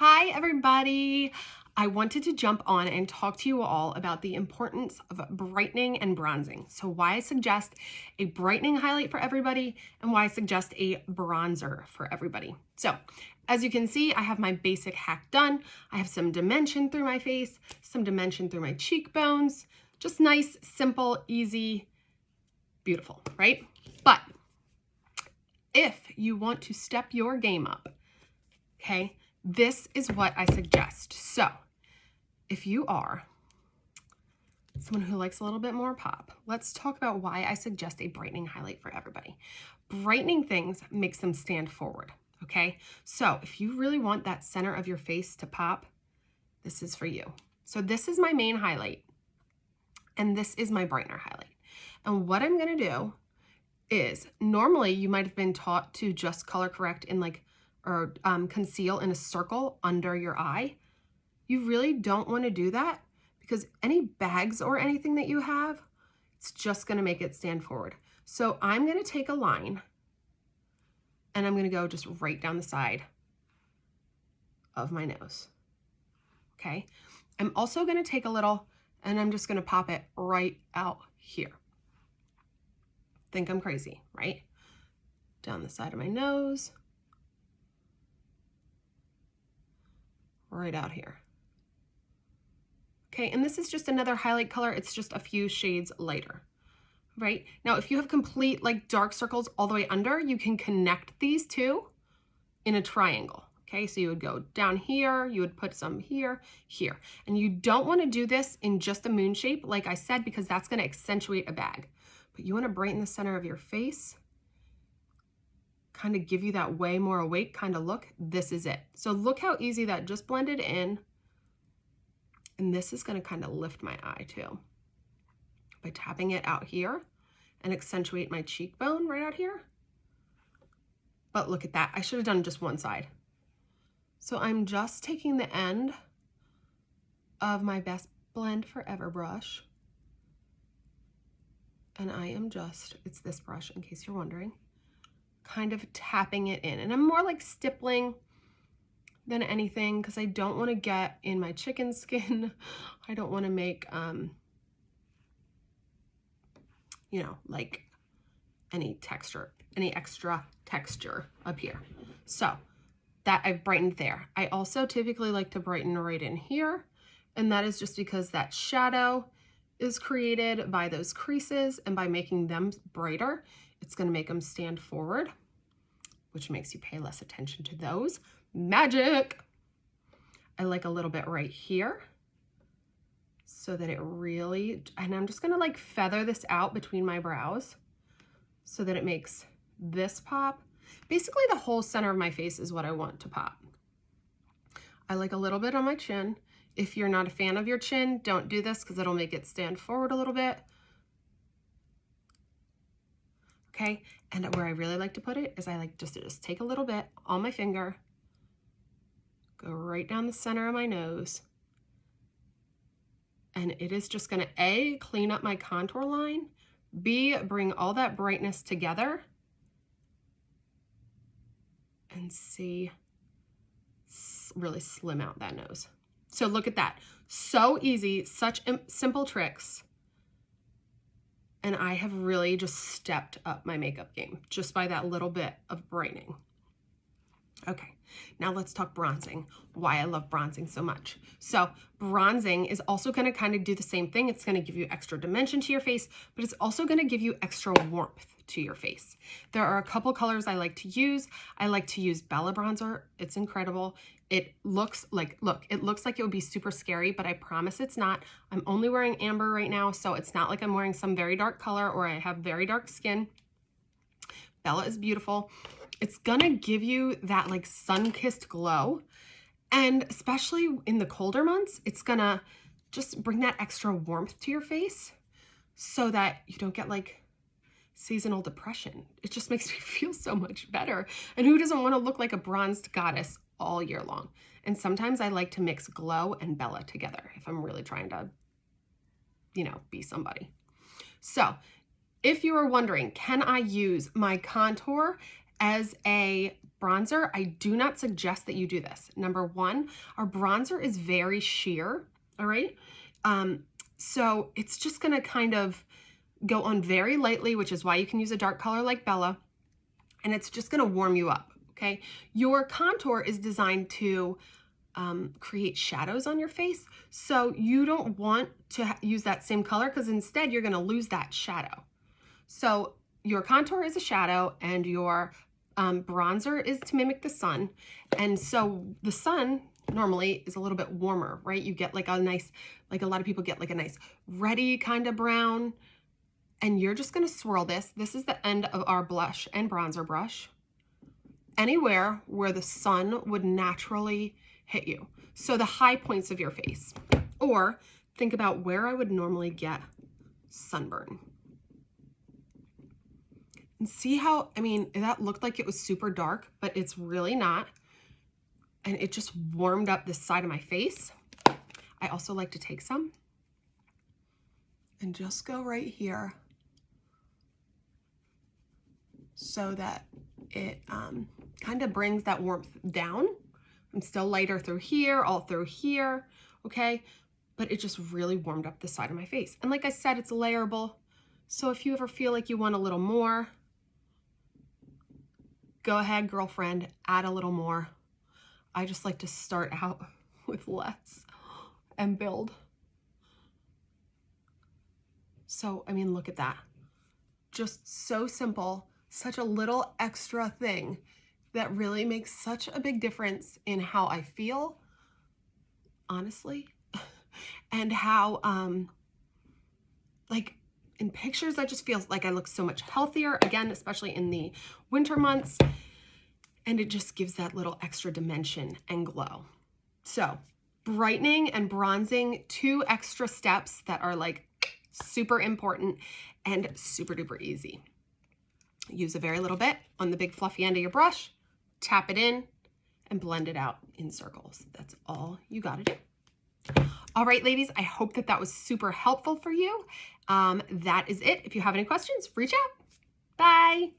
Hi, everybody. I wanted to jump on and talk to you all about the importance of brightening and bronzing. So why I suggest a brightening highlight for everybody and why I suggest a bronzer for everybody. So as you can see, I have my basic hack done. I have some dimension through my face, some dimension through my cheekbones, just nice, simple, easy, beautiful, right? But if you want to step your game up, okay, this is what I suggest. So if you are someone who likes a little bit more pop, let's talk about why I suggest a brightening highlight for everybody. Brightening things makes them stand forward, okay? So if you really want that center of your face to pop, this is for you. So this is my main highlight, and this is my brightener highlight. And what I'm gonna do is, normally you might have been taught to just color correct in or conceal in a circle under your eye. You really don't want to do that because any bags or anything that you have, it's just going to make it stand forward. So I'm going to take a line and I'm going to go just right down the side of my nose. Okay. I'm also going to take a little and I'm just going to pop it right out here. Think I'm crazy, right? Down the side of my nose. Right out here. Okay, and this is just another highlight color. It's just a few shades lighter, right? Now, if you have complete dark circles all the way under, you can connect these two in a triangle. Okay, so you would go down here, you would put some here, here. And you don't want to do this in just a moon shape, like I said, because that's going to accentuate a bag. But you want to brighten the center of your face, kind of give you that way more awake kind of look. This is it. So look how easy that just blended in. And this is going to kind of lift my eye too by tapping it out here and accentuate my cheekbone right out here. But look at that. I should have done just one side. So I'm just taking the end of my Best Blend Forever brush. And I am just, it's this brush in case you're wondering, kind of tapping it in. And I'm more like stippling than anything because I don't want to get in my chicken skin. I don't want to make, any texture, any extra texture up here. So that I've brightened there. I also typically like to brighten right in here. And that is just because that shadow is created by those creases, and by making them brighter, it's going to make them stand forward, which makes you pay less attention to those. Magic! I like a little bit right here so that it really, and I'm just going to feather this out between my brows so that it makes this pop. Basically, the whole center of my face is what I want to pop. I like a little bit on my chin. If you're not a fan of your chin, don't do this because it'll make it stand forward a little bit. Okay, and where I really like to put it is I like just to take a little bit on my finger, go right down the center of my nose, and it is just gonna A, clean up my contour line, B, bring all that brightness together, and C, really slim out that nose. So look at that. So easy, such simple tricks. And I have really just stepped up my makeup game just by that little bit of brightening. Okay, now let's talk bronzing, why I love bronzing so much. So bronzing is also gonna kind of do the same thing. It's gonna give you extra dimension to your face, but it's also gonna give you extra warmth to your face. There are a couple colors I like to use. I like to use Bella bronzer. It's incredible. It looks like, it looks like it would be super scary, but I promise it's not. I'm only wearing amber right now, so it's not like I'm wearing some very dark color or I have very dark skin. Bella is beautiful. It's gonna give you that sun-kissed glow. And especially in the colder months, it's gonna just bring that extra warmth to your face so that you don't get seasonal depression. It just makes me feel so much better. And who doesn't want to look like a bronzed goddess all year long? And sometimes I like to mix glow and Bella together if I'm really trying to, be somebody. So if you are wondering, can I use my contour As a bronzer, I do not suggest that you do this. Number one, our bronzer is very sheer, all right? So it's just gonna kind of go on very lightly, which is why you can use a dark color like Bella, and it's just gonna warm you up, okay? Your contour is designed to create shadows on your face, so you don't want to use that same color because instead you're gonna lose that shadow. So your contour is a shadow and your bronzer is to mimic the sun. And so the sun normally is a little bit warmer, right? You get like a nice, like a lot of people get like a nice reddy kind of brown. And you're just gonna swirl this. This is the end of our blush and bronzer brush. Anywhere where the sun would naturally hit you. So the high points of your face. Or think about where I would normally get sunburn. And see how, I mean, that looked like it was super dark, but it's really not. And it just warmed up this side of my face. I also like to take some and just go right here so that it kind of brings that warmth down. I'm still lighter through here, all through here, okay? But it just really warmed up the side of my face. And like I said, it's layerable. So if you ever feel like you want a little more, go ahead, girlfriend, add a little more. I just like to start out with less and build. So, I mean, look at that. Just so simple, such a little extra thing that really makes such a big difference in how I feel, honestly, and how, like, in pictures, I just feel like I look so much healthier, again, especially in the winter months, and it just gives that little extra dimension and glow. So, brightening and bronzing, 2 extra steps that are like super important and super duper easy. Use a very little bit on the big fluffy end of your brush, tap it in, and blend it out in circles. That's all you gotta do. All right, ladies, I hope that that was super helpful for you. That is it. If you have any questions, reach out. Bye.